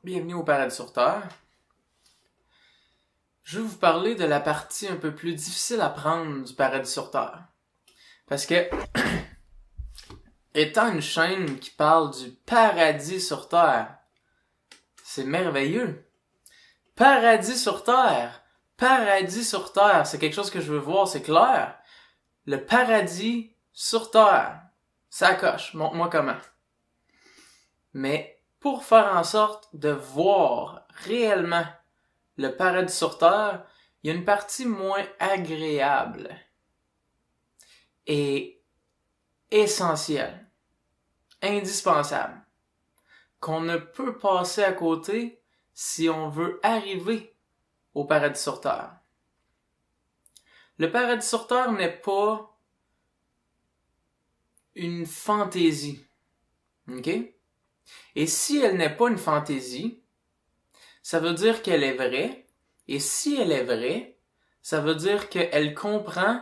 Bienvenue au Paradis sur Terre. Je vais vous parler de la partie un peu plus difficile à prendre du Paradis sur Terre. Parce que, étant une chaîne qui parle du paradis sur Terre, c'est merveilleux. Paradis sur Terre! Paradis sur Terre! C'est quelque chose que je veux voir, c'est clair. Le paradis sur Terre. Ça coche, montre-moi comment. Mais, pour faire en sorte de voir réellement le paradis sur Terre, il y a une partie moins agréable et essentielle, indispensable, qu'on ne peut passer à côté si on veut arriver au paradis sur Terre. Le paradis sur Terre n'est pas une fantaisie, ok? Et si elle n'est pas une fantaisie, ça veut dire qu'elle est vraie. Et si elle est vraie, ça veut dire qu'elle comprend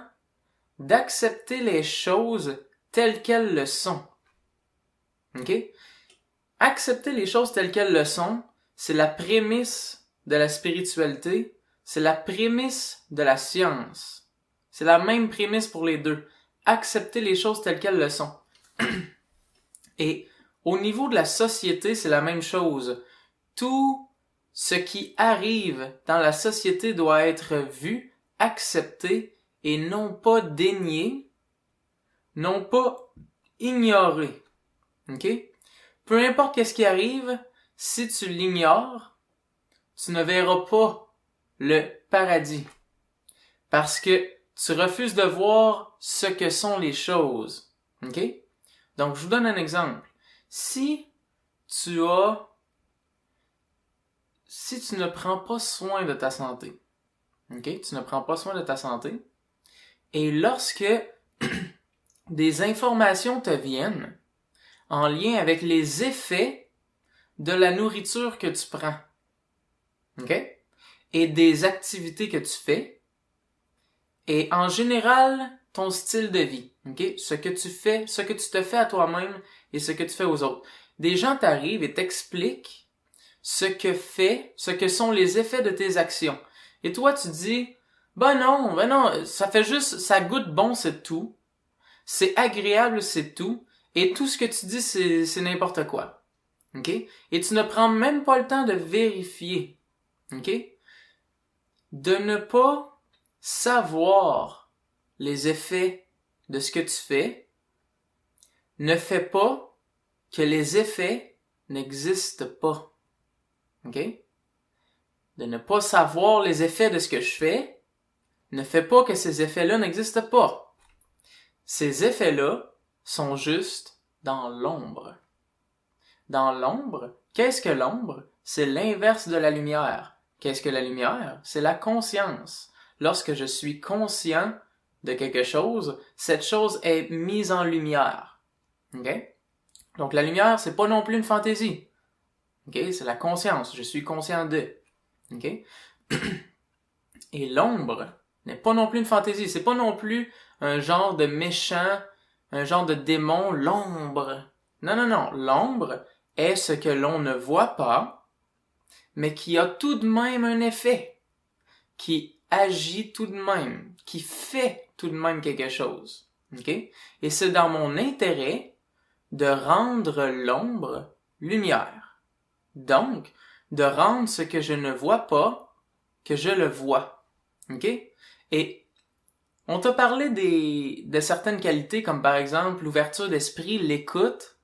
d'accepter les choses telles qu'elles le sont. OK? Accepter les choses telles qu'elles le sont, c'est la prémisse de la spiritualité, c'est la prémisse de la science. C'est la même prémisse pour les deux. Accepter les choses telles qu'elles le sont. Et au niveau de la société, c'est la même chose. Tout ce qui arrive dans la société doit être vu, accepté et non pas dénié, non pas ignoré. OK? Peu importe qu'est-ce qui arrive, si tu l'ignores, tu ne verras pas le paradis. Parce que tu refuses de voir ce que sont les choses. OK? Donc, je vous donne un exemple. Si tu ne prends pas soin de ta santé, ok? Tu ne prends pas soin de ta santé, et lorsque des informations te viennent en lien avec les effets de la nourriture que tu prends, ok? Et des activités que tu fais, et en général, ton style de vie, ok? Ce que tu fais, ce que tu te fais à toi-même et ce que tu fais aux autres. Des gens t'arrivent et t'expliquent ce que sont les effets de tes actions. Et toi, tu dis, ben non, ça goûte bon, c'est tout. C'est agréable, c'est tout. Et tout ce que tu dis, c'est n'importe quoi. OK? Et tu ne prends même pas le temps de vérifier. OK? De ne pas savoir les effets de ce que tu fais ne fait pas que les effets n'existent pas. OK? De ne pas savoir les effets de ce que je fais ne fait pas que ces effets-là n'existent pas. Ces effets-là sont juste dans l'ombre. Dans l'ombre, qu'est-ce que l'ombre? C'est l'inverse de la lumière. Qu'est-ce que la lumière? C'est la conscience. Lorsque je suis conscient de quelque chose, cette chose est mise en lumière. OK? Donc la lumière, c'est pas non plus une fantaisie. OK? C'est la conscience. Je suis conscient de. OK? Et l'ombre n'est pas non plus une fantaisie. C'est pas non plus un genre de méchant, un genre de démon, l'ombre. Non. L'ombre est ce que l'on ne voit pas, mais qui a tout de même un effet, qui agit tout de même, qui fait tout de même quelque chose. OK? Et c'est dans mon intérêt de rendre l'ombre lumière. Donc, de rendre ce que je ne vois pas, que je le vois. OK? Et on t'a parlé de certaines qualités, comme par exemple l'ouverture d'esprit, l'écoute.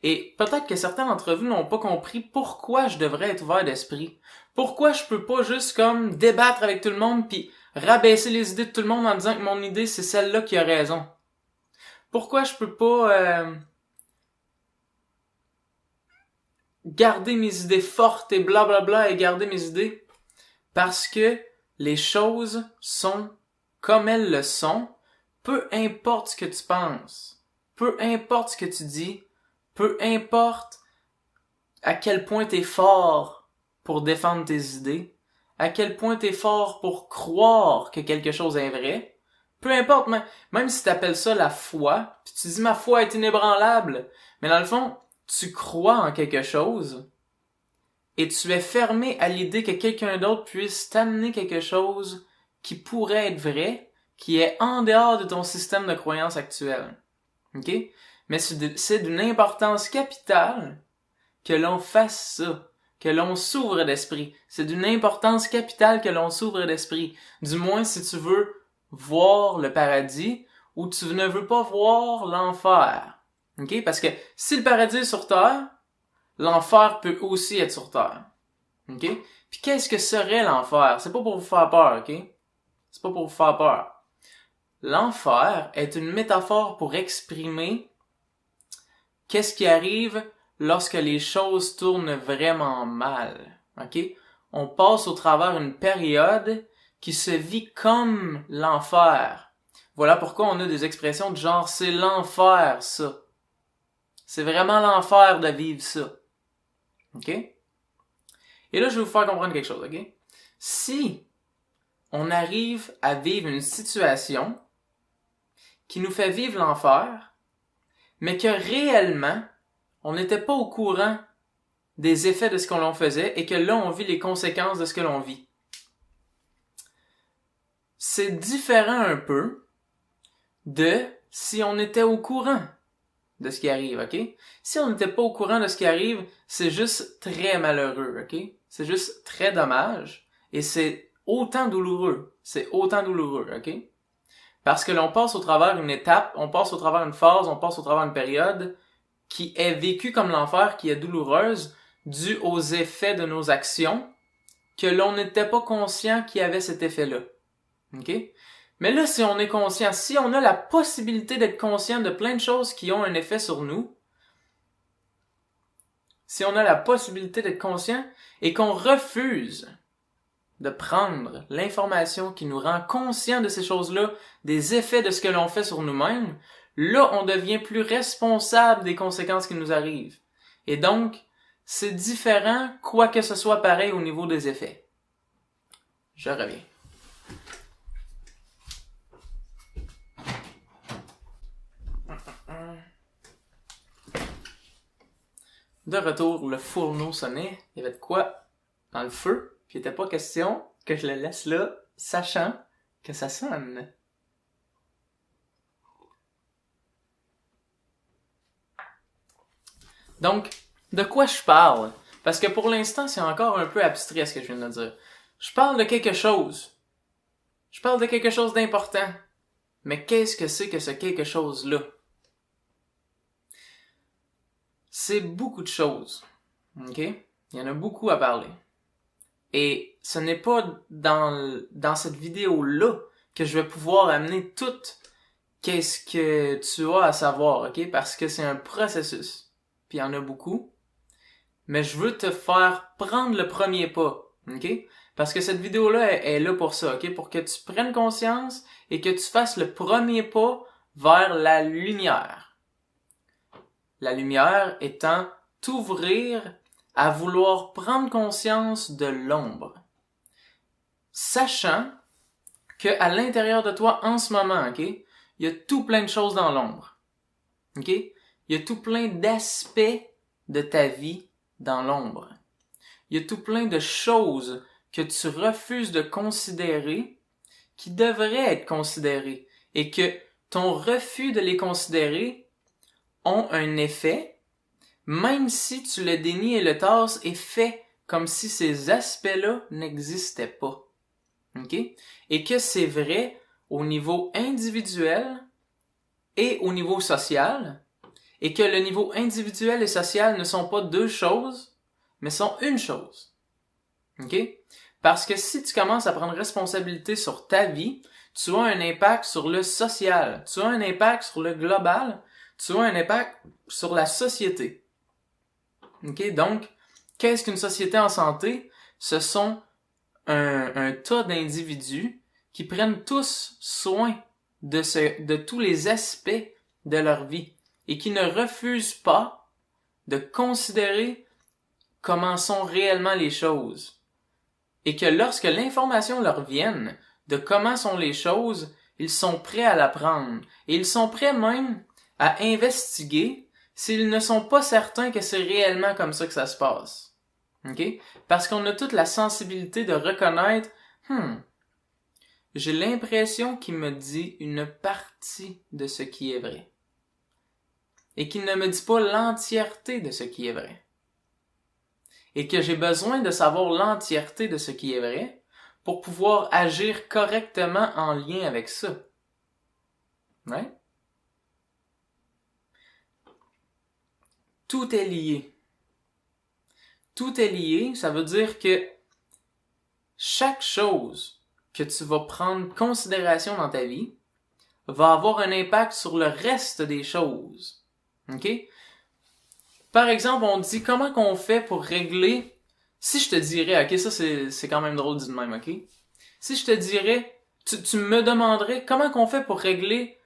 Et peut-être que certains d'entre vous n'ont pas compris pourquoi je devrais être ouvert d'esprit. Pourquoi je peux pas juste comme débattre avec tout le monde puis rabaisser les idées de tout le monde en disant que mon idée c'est celle-là qui a raison. Pourquoi je peux pas garder mes idées fortes et blablabla et garder mes idées? Parce que les choses sont comme elles le sont, peu importe ce que tu penses, peu importe ce que tu dis, peu importe à quel point t'es fort pour défendre tes idées, à quel point t'es fort pour croire que quelque chose est vrai, peu importe, même si t'appelles ça la foi, puis tu dis ma foi est inébranlable, mais dans le fond, tu crois en quelque chose, et tu es fermé à l'idée que quelqu'un d'autre puisse t'amener quelque chose qui pourrait être vrai, qui est en dehors de ton système de croyance actuel. OK? Mais c'est d'une importance capitale que l'on fasse ça, que l'on s'ouvre d'esprit. C'est d'une importance capitale que l'on s'ouvre d'esprit. Du moins si tu veux voir le paradis ou tu ne veux pas voir l'enfer. OK? Parce que si le paradis est sur terre, l'enfer peut aussi être sur terre. OK? Puis qu'est-ce que serait l'enfer? C'est pas pour vous faire peur, OK? C'est pas pour vous faire peur. L'enfer est une métaphore pour exprimer qu'est-ce qui arrive lorsque les choses tournent vraiment mal. OK? On passe au travers une période qui se vit comme l'enfer. Voilà pourquoi on a des expressions de genre « c'est l'enfer, ça ». C'est vraiment l'enfer de vivre ça. OK? Et là, je vais vous faire comprendre quelque chose, OK? Si on arrive à vivre une situation qui nous fait vivre l'enfer, mais que réellement, on n'était pas au courant des effets de ce que l'on faisait et que là, on vit les conséquences de ce que l'on vit. C'est différent un peu de si on était au courant de ce qui arrive, OK? Si on n'était pas au courant de ce qui arrive, c'est juste très malheureux, OK? C'est juste très dommage et c'est autant douloureux. C'est autant douloureux, OK? Parce que l'on passe au travers une étape, on passe au travers une phase, on passe au travers une période qui est vécue comme l'enfer, qui est douloureuse, due aux effets de nos actions, que l'on n'était pas conscient qu'il y avait cet effet-là. OK? Mais là, si on est conscient, si on a la possibilité d'être conscient de plein de choses qui ont un effet sur nous, si on a la possibilité d'être conscient et qu'on refuse de prendre l'information qui nous rend conscient de ces choses-là, des effets de ce que l'on fait sur nous-mêmes, là, on devient plus responsable des conséquences qui nous arrivent. Et donc, c'est différent, quoique ce soit pareil au niveau des effets. Je reviens. De retour, le fourneau sonnait. Il y avait de quoi dans le feu, puis il n'était pas question que je le laisse là, sachant que ça sonne. Donc, de quoi je parle? Parce que pour l'instant, c'est encore un peu abstrait ce que je viens de dire. Je parle de quelque chose. Je parle de quelque chose d'important. Mais qu'est-ce que c'est que ce quelque chose-là? C'est beaucoup de choses. OK? Il y en a beaucoup à parler. Et ce n'est pas dans cette vidéo-là que je vais pouvoir amener tout qu'est-ce que tu as à savoir, OK? Parce que c'est un processus. Puis il y en a beaucoup. Mais je veux te faire prendre le premier pas, OK? Parce que cette vidéo-là est là pour ça, OK? Pour que tu prennes conscience et que tu fasses le premier pas vers la lumière. La lumière étant t'ouvrir à vouloir prendre conscience de l'ombre. Sachant que à l'intérieur de toi, en ce moment, OK? Il y a tout plein de choses dans l'ombre. OK? Il y a tout plein d'aspects de ta vie dans l'ombre. Il y a tout plein de choses que tu refuses de considérer qui devraient être considérées et que ton refus de les considérer ont un effet, même si tu le dénies et le tasses et fais comme si ces aspects-là n'existaient pas. OK? Et que c'est vrai au niveau individuel et au niveau social, et que le niveau individuel et social ne sont pas deux choses, mais sont une chose. OK? Parce que si tu commences à prendre responsabilité sur ta vie, tu as un impact sur le social, tu as un impact sur le global, tu as un impact sur la société. OK? Donc, qu'est-ce qu'une société en santé? Ce sont un tas d'individus qui prennent tous soin de tous les aspects de leur vie et qui ne refusent pas de considérer comment sont réellement les choses. Et que lorsque l'information leur vienne de comment sont les choses, ils sont prêts à l'apprendre. Et ils sont prêts même à investiguer s'ils ne sont pas certains que c'est réellement comme ça que ça se passe. OK? Parce qu'on a toute la sensibilité de reconnaître, j'ai l'impression qu'il me dit une partie de ce qui est vrai. Et qu'il ne me dit pas l'entièreté de ce qui est vrai. Et que j'ai besoin de savoir l'entièreté de ce qui est vrai pour pouvoir agir correctement en lien avec ça. Ouais? Tout est lié. Tout est lié, ça veut dire que chaque chose que tu vas prendre en considération dans ta vie va avoir un impact sur le reste des choses. OK? Par exemple, on dit comment qu'on fait pour régler... Si je te dirais, OK, ça c'est quand même drôle dit de même, OK? Si je te dirais, tu me demanderais comment qu'on fait pour régler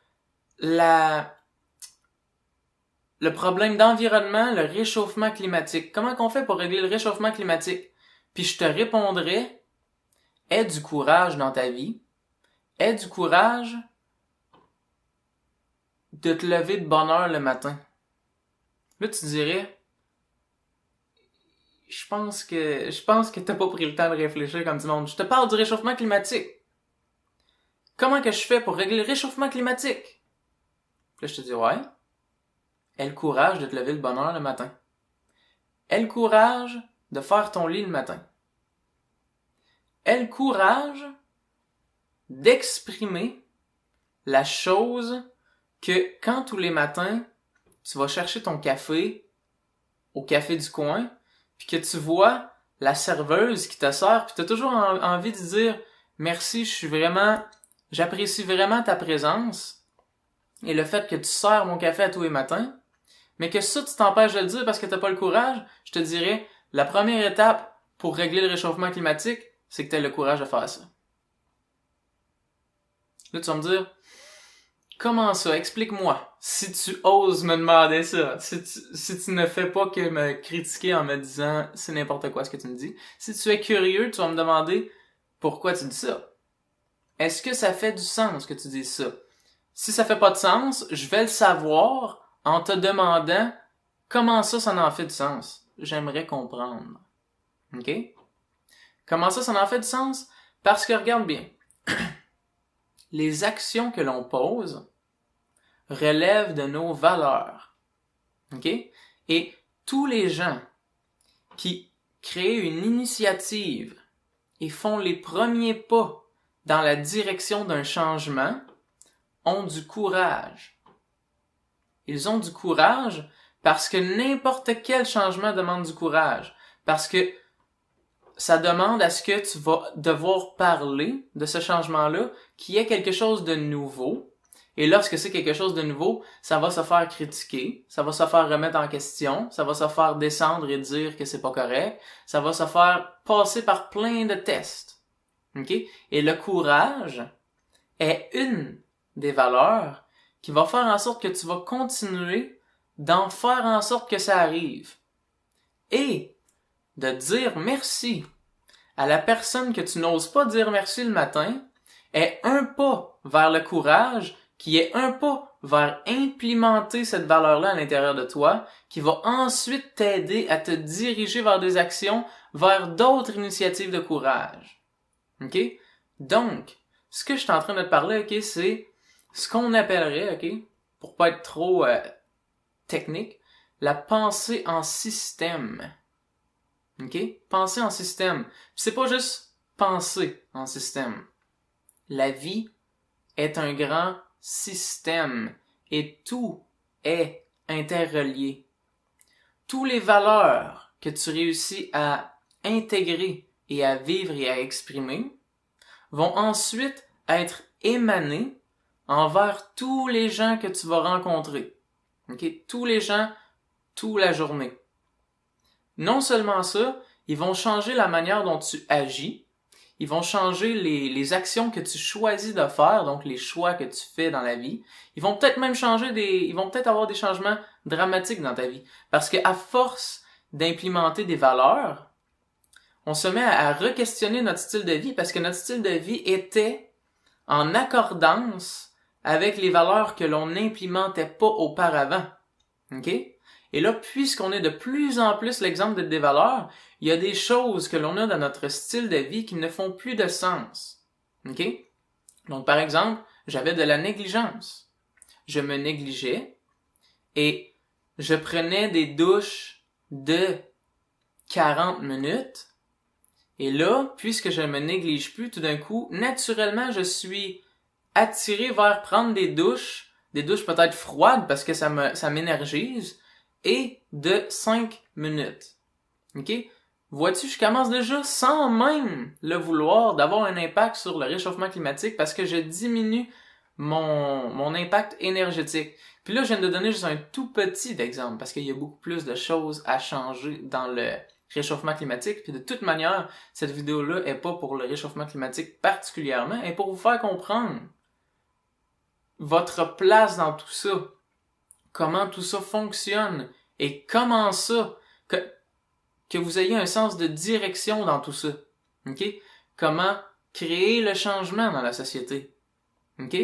le problème d'environnement, le réchauffement climatique. Comment qu'on fait pour régler le réchauffement climatique? Puis je te répondrais, aie du courage dans ta vie. Aie du courage de te lever de bonne heure le matin. Là, tu dirais, je pense que t'as pas pris le temps de réfléchir comme du monde. Je te parle du réchauffement climatique. Comment que je fais pour régler le réchauffement climatique? Là, je te dis, ouais. Aie le courage de te lever de bonne heure le matin. Aie le courage de faire ton lit le matin. Aie le courage d'exprimer la chose que quand tous les matins, tu vas chercher ton café au café du coin, puis que tu vois la serveuse qui te sert, puis tu as toujours envie de dire « Merci, j'apprécie vraiment ta présence et le fait que tu sers mon café à tous les matins. » Mais que ça, tu t'empêches de le dire parce que t'as pas le courage, je te dirais, la première étape pour régler le réchauffement climatique, c'est que t'aies le courage de faire ça. Là, tu vas me dire, comment ça? Explique-moi. Si tu oses me demander ça, si tu ne fais pas que me critiquer en me disant c'est n'importe quoi ce que tu me dis, si tu es curieux, tu vas me demander pourquoi tu dis ça. Est-ce que ça fait du sens que tu dises ça? Si ça fait pas de sens, je vais le savoir en te demandant comment ça en fait du sens. J'aimerais comprendre. OK? Comment ça en fait du sens? Parce que regarde bien. Les actions que l'on pose relèvent de nos valeurs. OK? Et tous les gens qui créent une initiative et font les premiers pas dans la direction d'un changement ont du courage. Ils ont du courage parce que n'importe quel changement demande du courage. Parce que ça demande à ce que tu vas devoir parler de ce changement-là, qui est quelque chose de nouveau. Et lorsque c'est quelque chose de nouveau, ça va se faire critiquer, ça va se faire remettre en question, ça va se faire descendre et dire que c'est pas correct, ça va se faire passer par plein de tests. OK? Et le courage est une des valeurs qui va faire en sorte que tu vas continuer d'en faire en sorte que ça arrive. Et de dire merci à la personne que tu n'oses pas dire merci le matin est un pas vers le courage qui est un pas vers implémenter cette valeur-là à l'intérieur de toi, qui va ensuite t'aider à te diriger vers des actions, vers d'autres initiatives de courage. OK? Donc, ce que je suis en train de te parler, OK, c'est ce qu'on appellerait, OK, pour pas être trop technique, la pensée en système. OK? Penser en système. Puis c'est pas juste penser en système. La vie est un grand système et tout est interrelié. Toutes les valeurs que tu réussis à intégrer et à vivre et à exprimer vont ensuite être émanées envers tous les gens que tu vas rencontrer. OK? Tous les gens, toute la journée. Non seulement ça, ils vont changer la manière dont tu agis, ils vont changer les actions que tu choisis de faire, donc les choix que tu fais dans la vie. Ils vont peut-être même ils vont peut-être avoir des changements dramatiques dans ta vie. Parce que à force d'implémenter des valeurs, on se met à re-questionner notre style de vie parce que notre style de vie était en accordance avec les valeurs que l'on n'implémentait pas auparavant. OK? Et là, puisqu'on est de plus en plus l'exemple d'être des valeurs, il y a des choses que l'on a dans notre style de vie qui ne font plus de sens. OK? Donc, par exemple, j'avais de la négligence. Je me négligeais et je prenais des douches de 40 minutes. Et là, puisque je ne me néglige plus, tout d'un coup, naturellement, je suis attiré vers prendre des douches peut-être froides parce que ça m'énergise, et de 5 minutes. OK? Vois-tu, je commence déjà, sans même le vouloir, d'avoir un impact sur le réchauffement climatique parce que je diminue mon impact énergétique. Puis là, je viens de donner juste un tout petit exemple parce qu'il y a beaucoup plus de choses à changer dans le réchauffement climatique. Puis de toute manière, cette vidéo-là est pas pour le réchauffement climatique particulièrement, elle est pour vous faire comprendre votre place dans tout ça. Comment tout ça fonctionne et comment ça, que vous ayez un sens de direction dans tout ça. OK? Comment créer le changement dans la société. OK?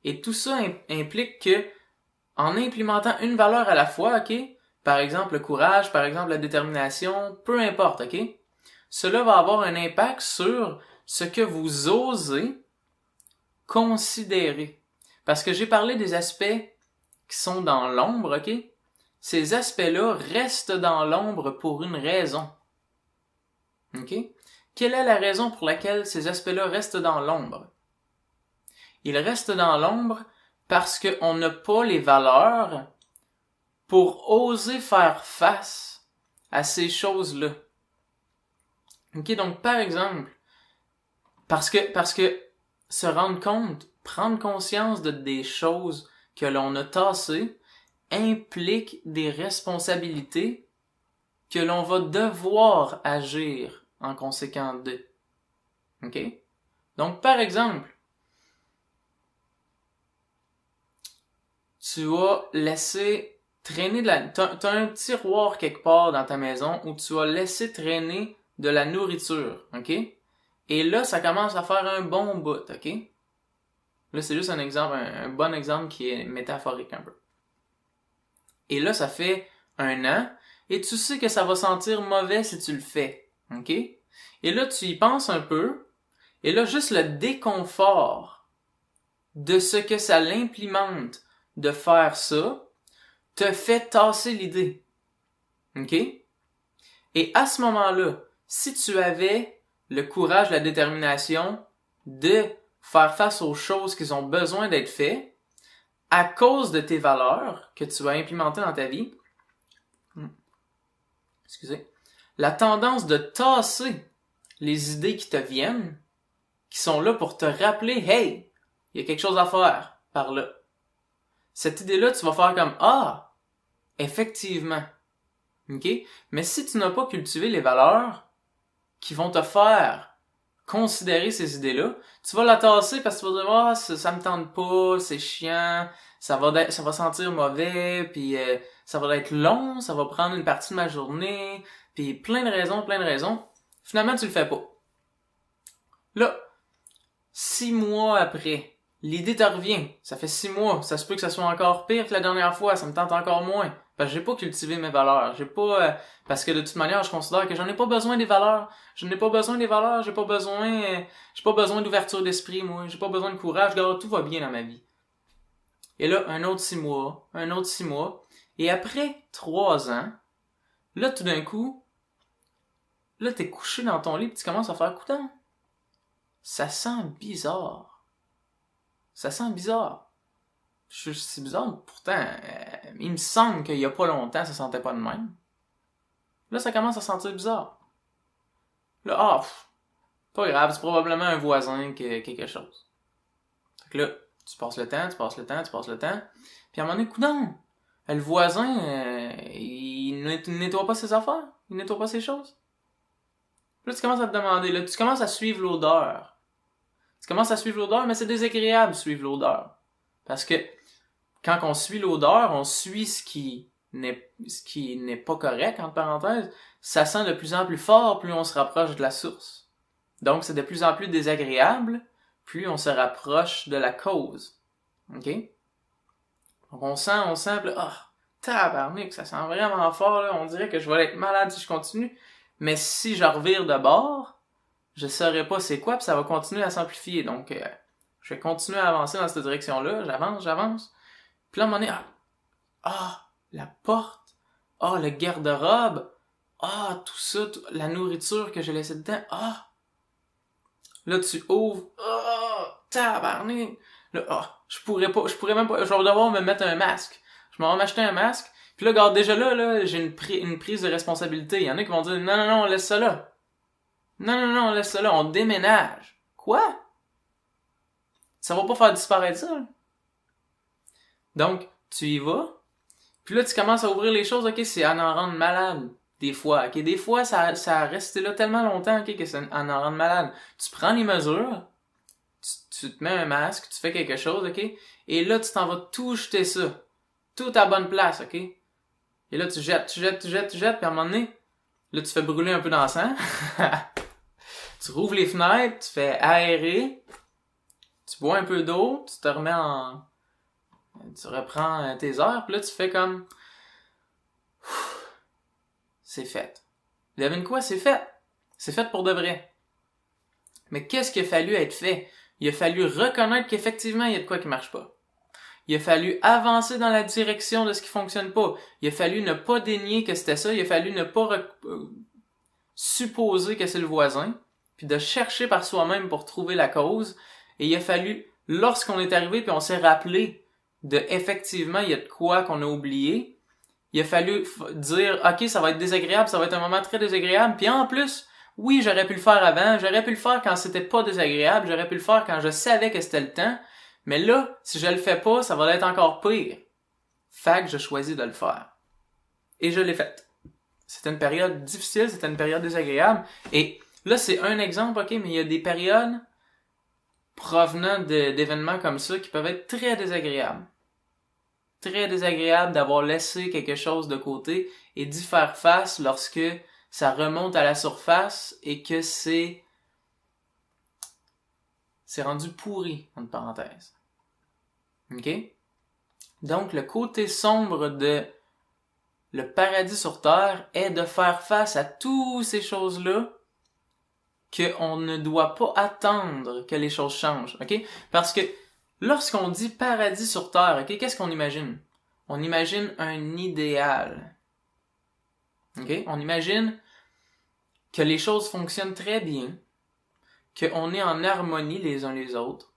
Et tout ça implique que, en implémentant une valeur à la fois, OK? Par exemple, le courage, par exemple, la détermination, peu importe, OK? Cela va avoir un impact sur ce que vous osez considérer. Parce que j'ai parlé des aspects qui sont dans l'ombre, OK? Ces aspects-là restent dans l'ombre pour une raison. OK? Quelle est la raison pour laquelle ces aspects-là restent dans l'ombre? Ils restent dans l'ombre parce qu'on n'a pas les valeurs pour oser faire face à ces choses-là. OK? Donc, par exemple, parce que se rendre compte, prendre conscience de des choses que l'on a tassées, implique des responsabilités que l'on va devoir agir en conséquence de. OK? Donc, par exemple, tu vas laisser traîner t'as un tiroir quelque part dans ta maison où tu vas laisser traîner de la nourriture, OK? Et là, ça commence à faire un bon bout, OK? Là, c'est juste un exemple, un bon exemple qui est métaphorique un peu. Et là, ça fait 1 an, et tu sais que ça va sentir mauvais si tu le fais, OK? Et là, tu y penses un peu, et là, juste le déconfort de ce que ça l'implémente de faire ça, te fait tasser l'idée, OK? Et à ce moment-là, si tu avais le courage, la détermination de faire face aux choses qui ont besoin d'être faites, à cause de tes valeurs que tu vas implémenter dans ta vie, la tendance de tasser les idées qui te viennent, qui sont là pour te rappeler, hey, il y a quelque chose à faire par là. Cette idée-là, tu vas faire comme, ah, effectivement. OK? Mais si tu n'as pas cultivé les valeurs qui vont te faire considérer ces idées-là, tu vas la tasser parce que tu vas dire, ah, ça me tente pas, c'est chiant, ça va sentir mauvais, puis ça va être long, ça va prendre une partie de ma journée, puis plein de raisons. Finalement, tu le fais pas. Là, 6 mois après, l'idée te revient. Ça fait 6 mois, ça se peut que ça soit encore pire que la dernière fois, ça me tente encore moins. Parce que j'ai pas cultivé mes valeurs. Parce que de toute manière, je considère que j'en ai pas besoin des valeurs. Je n'ai pas besoin des valeurs, j'ai pas besoin d'ouverture d'esprit, moi. J'ai pas besoin de courage. Regarde, tout va bien dans ma vie. Et là, un autre 6 mois. Et après 3 ans, là, tout d'un coup, là, t'es couché dans ton lit et tu commences à faire coudonc. Ça sent bizarre. C'est bizarre, pourtant, il me semble qu'il y a pas longtemps, ça sentait pas de même. Là, ça commence à sentir bizarre. Là, pas grave, c'est probablement un voisin qui a quelque chose. Fait que là, tu passes le temps, puis à un moment donné, coudonc, le voisin, il nettoie pas ses affaires, il nettoie pas ses choses. Puis là, tu commences à te demander, là, tu commences à suivre l'odeur. Mais c'est désagréable de suivre l'odeur. Parce que quand on suit l'odeur, on suit ce qui n'est pas correct, entre parenthèses. Ça sent de plus en plus fort, plus on se rapproche de la source. Donc, c'est de plus en plus désagréable, plus on se rapproche de la cause. OK? Donc, on sent, puis tabarnak, ça sent vraiment fort, là. On dirait que je vais être malade si je continue. Mais si je revire de bord, je saurais pas c'est quoi, puis ça va continuer à s'amplifier. Donc, je vais continuer à avancer dans cette direction-là. J'avance. Puis là, à un moment donné, la porte. Le garde-robe. Tout ça, la nourriture que j'ai laissée dedans. Là, tu ouvres. Tabarnak. Là, je pourrais même pas, je vais devoir me mettre un masque. Je m'en vais m'acheter un masque. Puis là, regarde, déjà là, j'ai une prise de responsabilité. Il y en a qui vont dire, non, laisse ça là. Non, laisse ça là, on déménage. Quoi? Ça va pas faire disparaître ça, là. Donc, tu y vas. Puis là, tu commences à ouvrir les choses, ok, c'est à en rendre malade. Des fois, ok. Des fois, ça a resté là tellement longtemps, ok, que c'est à en rendre malade. Tu prends les mesures. Tu te mets un masque, tu fais quelque chose, ok? Et là, tu t'en vas tout jeter ça. Tout à bonne place, ok? Et là, tu jettes, puis à un moment donné, là, tu fais brûler un peu d'encens. Tu rouvres les fenêtres, tu fais aérer, tu bois un peu d'eau, tu te remets tu reprends tes heures, puis là, tu fais comme... C'est fait. Devine quoi? C'est fait. C'est fait pour de vrai. Mais qu'est-ce qu'il a fallu être fait? Il a fallu reconnaître qu'effectivement, il y a de quoi qui marche pas. Il a fallu avancer dans la direction de ce qui fonctionne pas. Il a fallu ne pas dénier que c'était ça. Il a fallu ne pas supposer que c'est le voisin. Puis de chercher par soi-même pour trouver la cause. Et il a fallu, lorsqu'on est arrivé puis on s'est rappelé de effectivement, il y a de quoi qu'on a oublié, il a fallu dire, ok, ça va être désagréable, ça va être un moment très désagréable. Puis en plus, oui, j'aurais pu le faire avant, j'aurais pu le faire quand c'était pas désagréable, j'aurais pu le faire quand je savais que c'était le temps. Mais là, si je le fais pas, ça va être encore pire. Fait que je choisis de le faire. Et je l'ai fait. C'était une période difficile, c'était une période désagréable. Et là, c'est un exemple, ok, mais il y a des périodes provenant d'événements comme ça qui peuvent être très désagréables. Très désagréable d'avoir laissé quelque chose de côté et d'y faire face lorsque ça remonte à la surface et que c'est rendu pourri, entre parenthèses. OK? Donc, le côté sombre de le paradis sur terre est de faire face à toutes ces choses-là qu'on ne doit pas attendre que les choses changent. OK? Parce que lorsqu'on dit paradis sur terre, ok, qu'est-ce qu'on imagine? On imagine un idéal. Ok? On imagine que les choses fonctionnent très bien, qu'on est en harmonie les uns les autres,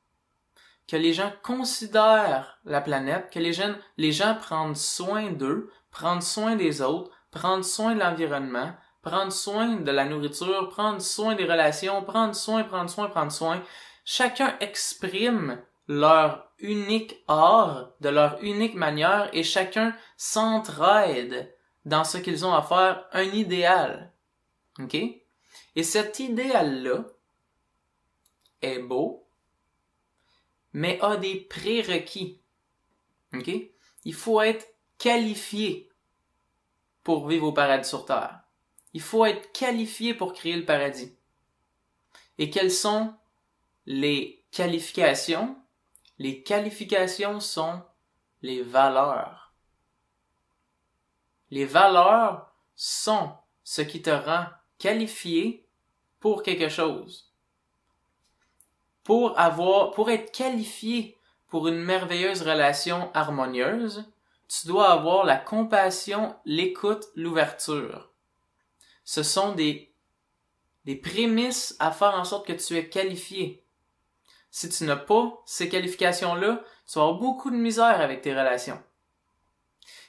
que les gens considèrent la planète, que les gens prennent soin d'eux, prennent soin des autres, prennent soin de l'environnement, prennent soin de la nourriture, prennent soin des relations, prennent soin. Chacun exprime leur unique art, de leur unique manière, et chacun s'entraide dans ce qu'ils ont à faire, un idéal. OK? Et cet idéal-là est beau, mais a des prérequis. OK? Il faut être qualifié pour vivre au paradis sur Terre. Il faut être qualifié pour créer le paradis. Et quelles sont les qualifications? Les qualifications sont les valeurs. Les valeurs sont ce qui te rend qualifié pour quelque chose. Pour être qualifié pour une merveilleuse relation harmonieuse, tu dois avoir la compassion, l'écoute, l'ouverture. Ce sont des prémices à faire en sorte que tu es qualifié. Si tu n'as pas ces qualifications-là, tu vas avoir beaucoup de misère avec tes relations.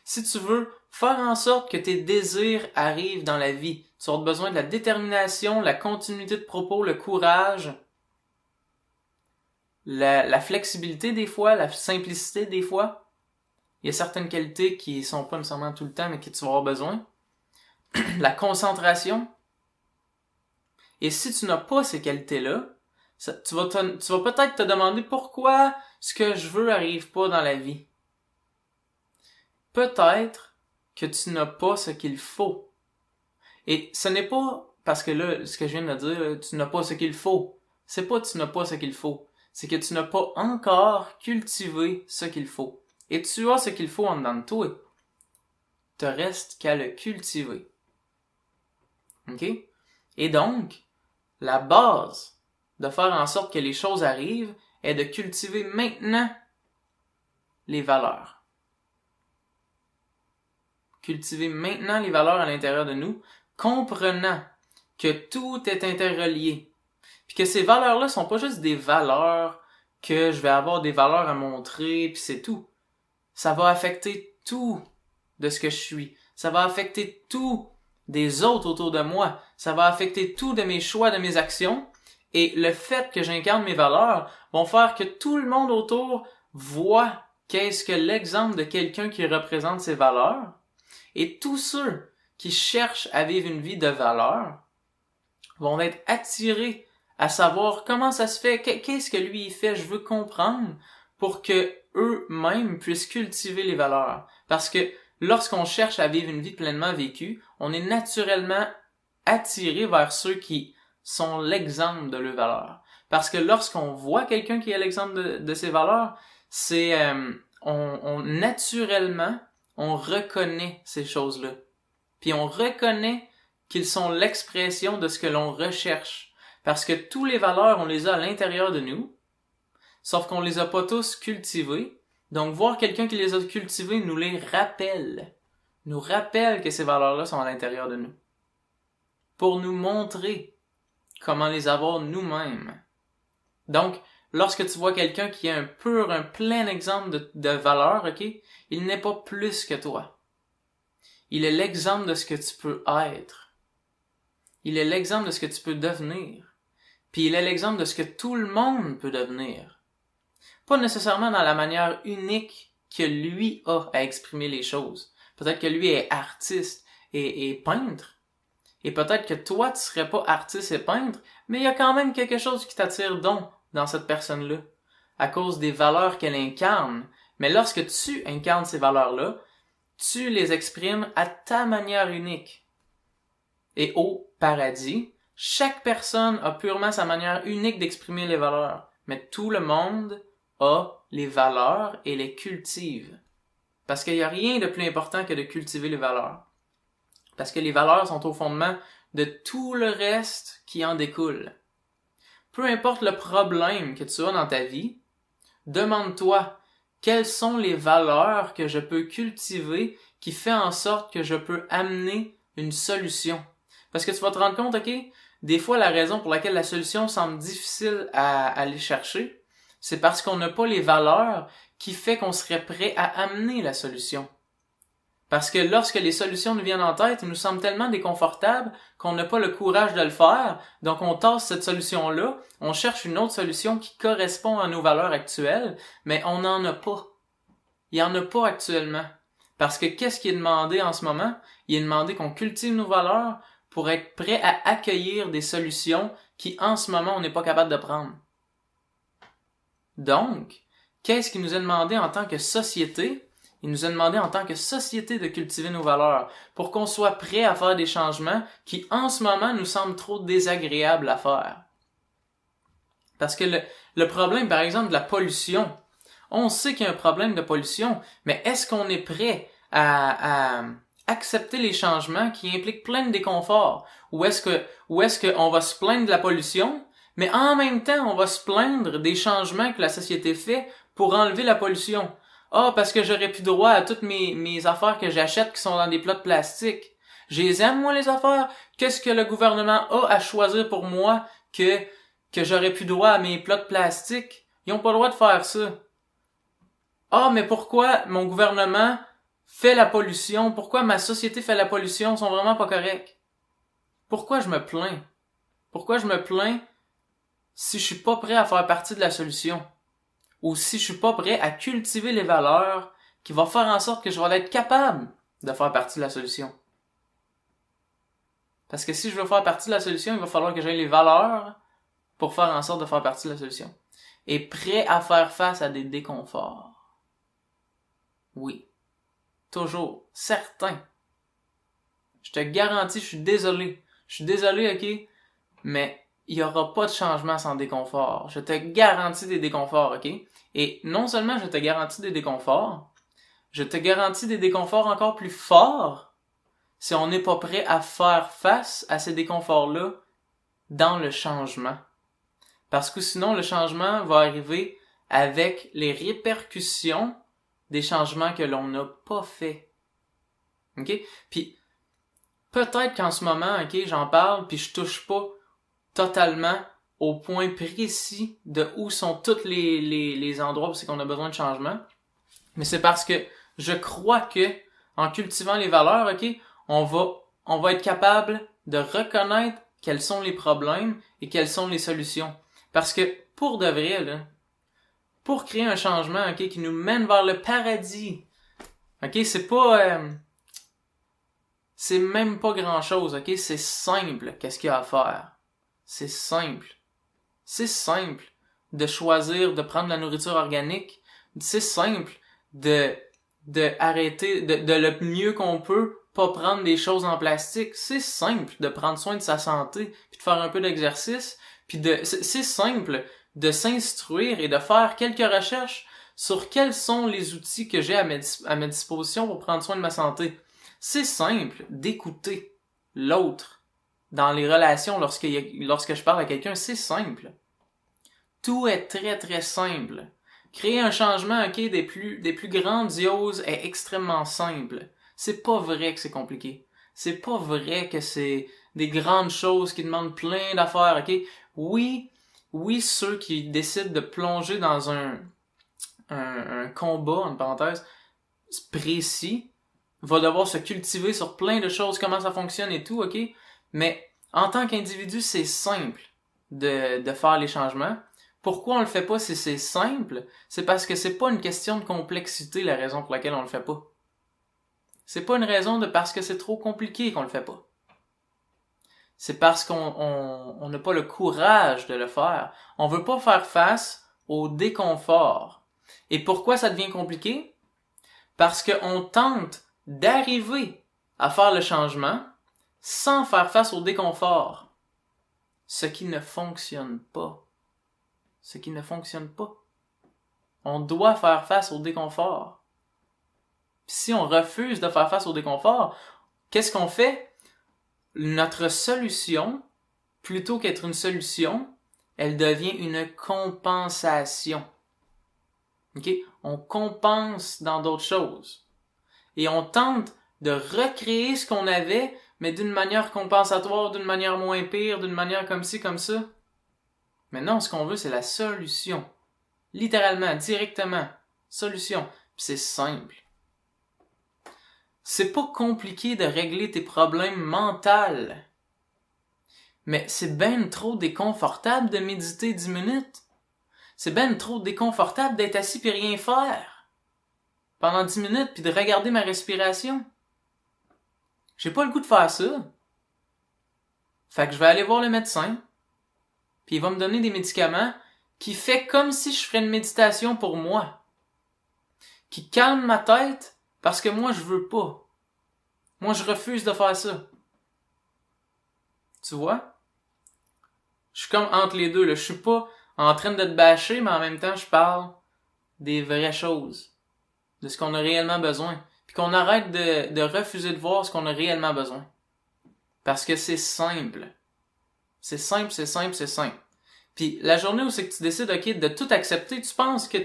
Si tu veux faire en sorte que tes désirs arrivent dans la vie, tu vas avoir besoin de la détermination, la continuité de propos, le courage, la flexibilité des fois, la simplicité des fois. Il y a certaines qualités qui sont pas nécessairement tout le temps, mais que tu vas avoir besoin. La concentration. Et si tu n'as pas ces qualités-là, tu vas peut-être te demander pourquoi ce que je veux arrive pas dans la vie. Peut-être que tu n'as pas ce qu'il faut. Et ce n'est pas parce que là, ce que je viens de dire, tu n'as pas ce qu'il faut. C'est pas que tu n'as pas ce qu'il faut. C'est que tu n'as pas encore cultivé ce qu'il faut. Et tu as ce qu'il faut en dedans de toi. te reste qu'à le cultiver. OK? Et donc, la base de faire en sorte que les choses arrivent est de cultiver maintenant les valeurs. Cultiver maintenant les valeurs à l'intérieur de nous, comprenant que tout est interrelié. Puis que ces valeurs-là sont pas juste des valeurs que je vais avoir des valeurs à montrer, puis c'est tout. Ça va affecter tout de ce que je suis. Ça va affecter tout des autres autour de moi. Ça va affecter tout de mes choix, de mes actions. Et le fait que j'incarne mes valeurs vont faire que tout le monde autour voit qu'est-ce que l'exemple de quelqu'un qui représente ces valeurs. Et tous ceux qui cherchent à vivre une vie de valeur vont être attirés à savoir comment ça se fait, qu'est-ce que lui il fait, je veux comprendre pour que eux-mêmes puissent cultiver les valeurs. Parce que lorsqu'on cherche à vivre une vie pleinement vécue, on est naturellement attiré vers ceux qui sont l'exemple de leurs valeurs. Parce que lorsqu'on voit quelqu'un qui est l'exemple de ses valeurs, c'est naturellement on reconnaît ces choses-là. Puis on reconnaît qu'ils sont l'expression de ce que l'on recherche. Parce que toutes les valeurs, on les a à l'intérieur de nous, sauf qu'on les a pas tous cultivées. Donc voir quelqu'un qui les a cultivées nous les rappelle. Nous rappelle que ces valeurs-là sont à l'intérieur de nous. Pour nous montrer comment les avoir nous-mêmes. Donc, lorsque tu vois quelqu'un qui est un plein exemple de valeurs, ok, il n'est pas plus que toi. Il est l'exemple de ce que tu peux être. Il est l'exemple de ce que tu peux devenir. Puis il est l'exemple de ce que tout le monde peut devenir. Pas nécessairement dans la manière unique que lui a à exprimer les choses. Peut-être que lui est artiste et peintre. Et peut-être que toi, tu serais pas artiste et peintre, mais il y a quand même quelque chose qui t'attire donc dans cette personne-là, à cause des valeurs qu'elle incarne. Mais lorsque tu incarnes ces valeurs-là, tu les exprimes à ta manière unique. Et au paradis, chaque personne a purement sa manière unique d'exprimer les valeurs. Mais tout le monde a les valeurs et les cultive. Parce qu'il n'y a rien de plus important que de cultiver les valeurs. Parce que les valeurs sont au fondement de tout le reste qui en découle. Peu importe le problème que tu as dans ta vie, demande-toi quelles sont les valeurs que je peux cultiver qui fait en sorte que je peux amener une solution. Parce que tu vas te rendre compte, ok, des fois la raison pour laquelle la solution semble difficile à aller chercher, c'est parce qu'on n'a pas les valeurs qui fait qu'on serait prêt à amener la solution. Parce que lorsque les solutions nous viennent en tête, ils nous semblent tellement déconfortables qu'on n'a pas le courage de le faire. Donc on tasse cette solution-là, on cherche une autre solution qui correspond à nos valeurs actuelles, mais on n'en a pas. Il n'y en a pas actuellement. Parce que qu'est-ce qui est demandé en ce moment? Il est demandé qu'on cultive nos valeurs pour être prêt à accueillir des solutions qui en ce moment on n'est pas capable de prendre. Donc, qu'est-ce qui nous est demandé en tant que société? Il nous a demandé en tant que société de cultiver nos valeurs pour qu'on soit prêt à faire des changements qui en ce moment nous semblent trop désagréables à faire. Parce que le problème, par exemple, de la pollution, on sait qu'il y a un problème de pollution, mais est-ce qu'on est prêt à accepter les changements qui impliquent plein de déconfort? Ou est-ce qu'on va se plaindre de la pollution, mais en même temps, on va se plaindre des changements que la société fait pour enlever la pollution? Ah, parce que j'aurais plus droit à toutes mes affaires que j'achète qui sont dans des plats de plastique. Je les aime, moi, les affaires. Qu'est-ce que le gouvernement a à choisir pour moi que j'aurais plus droit à mes plats de plastique? Ils ont pas le droit de faire ça. Ah, mais pourquoi mon gouvernement fait la pollution? Pourquoi ma société fait la pollution? Ils sont vraiment pas corrects. Pourquoi je me plains? Pourquoi je me plains si je suis pas prêt à faire partie de la solution? Ou si je suis pas prêt à cultiver les valeurs qui vont faire en sorte que je vais être capable de faire partie de la solution. Parce que si je veux faire partie de la solution, il va falloir que j'aie les valeurs pour faire en sorte de faire partie de la solution. Et prêt à faire face à des déconforts. Oui. Toujours. Certain. Je te garantis, je suis désolé. Je suis désolé, ok? Mais il n'y aura pas de changement sans déconfort. Je te garantis des déconforts, ok? Et non seulement je te garantis des déconforts, je te garantis des déconforts encore plus forts si on n'est pas prêt à faire face à ces déconforts-là dans le changement. Parce que sinon, le changement va arriver avec les répercussions des changements que l'on n'a pas fait. OK? Puis, peut-être qu'en ce moment, OK, j'en parle, puis je touche pas totalement au point précis de où sont tous les endroits où c'est qu'on a besoin de changement. Mais c'est parce que je crois que, en cultivant les valeurs, OK, on va être capable de reconnaître quels sont les problèmes et quelles sont les solutions. Parce que, pour de vrai, là, pour créer un changement, OK, qui nous mène vers le paradis, OK, c'est même pas grand-chose, OK, c'est simple, qu'est-ce qu'il y a à faire. C'est simple. C'est simple de choisir de prendre la nourriture organique. C'est simple de arrêter, de le mieux qu'on peut, pas prendre des choses en plastique. C'est simple de prendre soin de sa santé, puis de faire un peu d'exercice, puis c'est simple de s'instruire et de faire quelques recherches sur quels sont les outils que j'ai à ma disposition pour prendre soin de ma santé. C'est simple d'écouter l'autre dans les relations lorsque je parle à quelqu'un. C'est simple. Tout est très très simple. Créer un changement, OK, des plus grandioses est extrêmement simple. C'est pas vrai que c'est compliqué. C'est pas vrai que c'est des grandes choses qui demandent plein d'affaires, OK? Oui, ceux qui décident de plonger dans un combat, en parenthèse, précis, va devoir se cultiver sur plein de choses, comment ça fonctionne et tout, OK? Mais en tant qu'individu, c'est simple de faire les changements. Pourquoi on le fait pas si c'est simple? C'est parce que c'est pas une question de complexité la raison pour laquelle on le fait pas. C'est pas une raison parce que c'est trop compliqué qu'on le fait pas. C'est parce qu'on n'a pas le courage de le faire. On veut pas faire face au déconfort. Et pourquoi ça devient compliqué? Parce qu'on tente d'arriver à faire le changement sans faire face au déconfort. Ce qui ne fonctionne pas. Ce qui ne fonctionne pas. On doit faire face au déconfort. Puis si on refuse de faire face au déconfort, qu'est-ce qu'on fait? Notre solution, plutôt qu'être une solution, elle devient une compensation. OK? On compense dans d'autres choses. Et on tente de recréer ce qu'on avait, mais d'une manière compensatoire, d'une manière moins pire, d'une manière comme ci, comme ça. Mais non, ce qu'on veut, c'est la solution. Littéralement, directement. Solution. Puis c'est simple. C'est pas compliqué de régler tes problèmes mentaux. Mais c'est ben trop déconfortable de méditer 10 minutes. C'est ben trop déconfortable d'être assis puis rien faire. Pendant 10 minutes puis de regarder ma respiration. J'ai pas le goût de faire ça. Fait que je vais aller voir le médecin. Puis il va me donner des médicaments qui fait comme si je ferais une méditation pour moi. Qui calme ma tête parce que moi je veux pas. Moi je refuse de faire ça. Tu vois? Je suis comme entre les deux, là. Je suis pas en train de te bâcher, mais en même temps je parle des vraies choses. De ce qu'on a réellement besoin. Puis qu'on arrête de refuser de voir ce qu'on a réellement besoin. Parce que c'est simple. C'est simple, c'est simple, c'est simple. Puis la journée où c'est que tu décides, OK, de tout accepter, tu penses que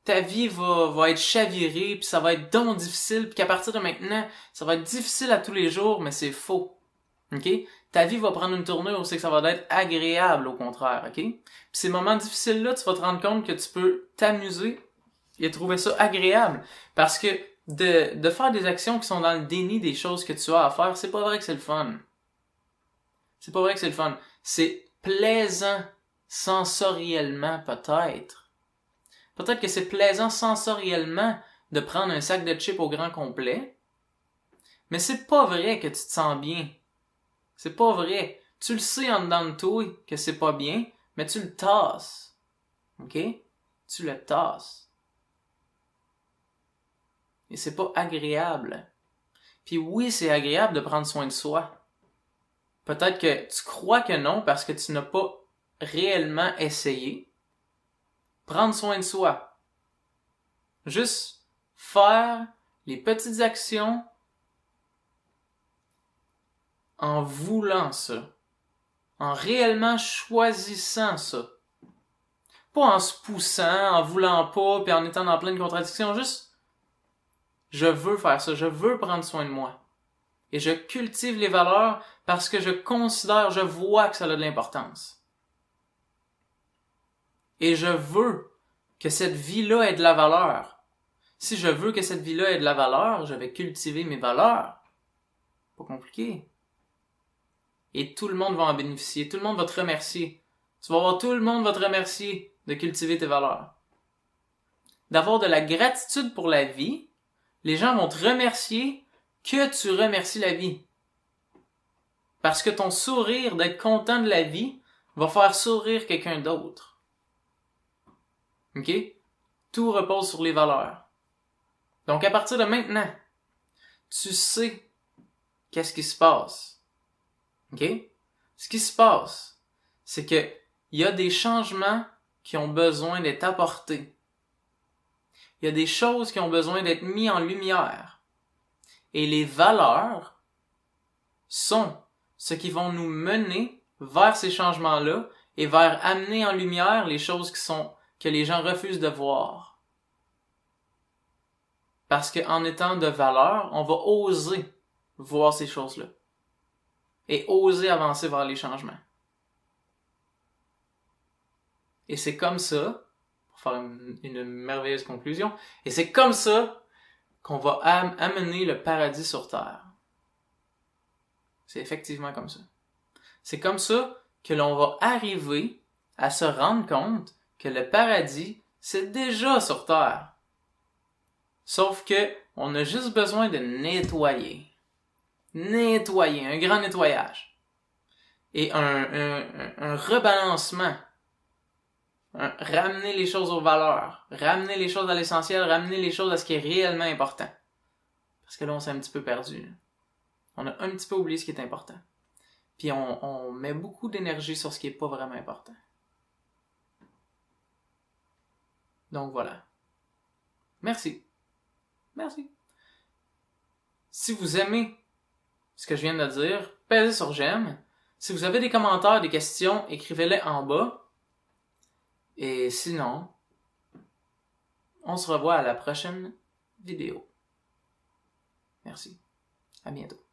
ta vie va être chavirée, puis ça va être donc difficile, puis qu'à partir de maintenant, ça va être difficile à tous les jours, mais c'est faux. OK? Ta vie va prendre une tournure où c'est que ça va être agréable, au contraire, OK? Puis ces moments difficiles-là, tu vas te rendre compte que tu peux t'amuser et trouver ça agréable. Parce que de faire des actions qui sont dans le déni des choses que tu as à faire, c'est pas vrai que c'est le fun. C'est pas vrai que c'est le fun. C'est plaisant sensoriellement, peut-être. Peut-être que c'est plaisant sensoriellement de prendre un sac de chips au grand complet. Mais c'est pas vrai que tu te sens bien. C'est pas vrai. Tu le sais en dedans de toi que c'est pas bien, mais tu le tasses. OK? Tu le tasses. Et c'est pas agréable. Puis oui, c'est agréable de prendre soin de soi. Peut-être que tu crois que non parce que tu n'as pas réellement essayé. Prendre soin de soi. Juste faire les petites actions en voulant ça, en réellement choisissant ça. Pas en se poussant, en voulant pas, puis en étant dans pleine contradiction, juste je veux faire ça, je veux prendre soin de moi. Et je cultive les valeurs parce que je considère, je vois que ça a de l'importance. Et je veux que cette vie-là ait de la valeur. Si je veux que cette vie-là ait de la valeur, je vais cultiver mes valeurs. Pas compliqué. Et tout le monde va en bénéficier. Tout le monde va te remercier. Tu vas voir, tout le monde va te remercier de cultiver tes valeurs. D'avoir de la gratitude pour la vie, les gens vont te remercier que tu remercies la vie. Parce que ton sourire d'être content de la vie va faire sourire quelqu'un d'autre. OK? Tout repose sur les valeurs. Donc, à partir de maintenant, tu sais qu'est-ce qui se passe. OK? Ce qui se passe, c'est que il y a des changements qui ont besoin d'être apportés. Il y a des choses qui ont besoin d'être mises en lumière. Et les valeurs sont ce qui vont nous mener vers ces changements-là et vers amener en lumière les choses que les gens refusent de voir. Parce qu'en étant de valeur, on va oser voir ces choses-là. Et oser avancer vers les changements. Et c'est comme ça, pour faire une merveilleuse conclusion, et c'est comme ça qu'on va amener le paradis sur terre. C'est effectivement comme ça. C'est comme ça que l'on va arriver à se rendre compte que le paradis, c'est déjà sur terre. Sauf que on a juste besoin de nettoyer. Nettoyer, un grand nettoyage. Et un rebalancement. Ramener les choses aux valeurs. Ramener les choses à l'essentiel. Ramener les choses à ce qui est réellement important. Parce que là, on s'est un petit peu perdu. On a un petit peu oublié ce qui est important. Puis on met beaucoup d'énergie sur ce qui est pas vraiment important. Donc voilà. Merci. Merci. Si vous aimez ce que je viens de dire, pèsez sur j'aime. Si vous avez des commentaires, des questions, écrivez-les en bas. Et sinon, on se revoit à la prochaine vidéo. Merci. À bientôt.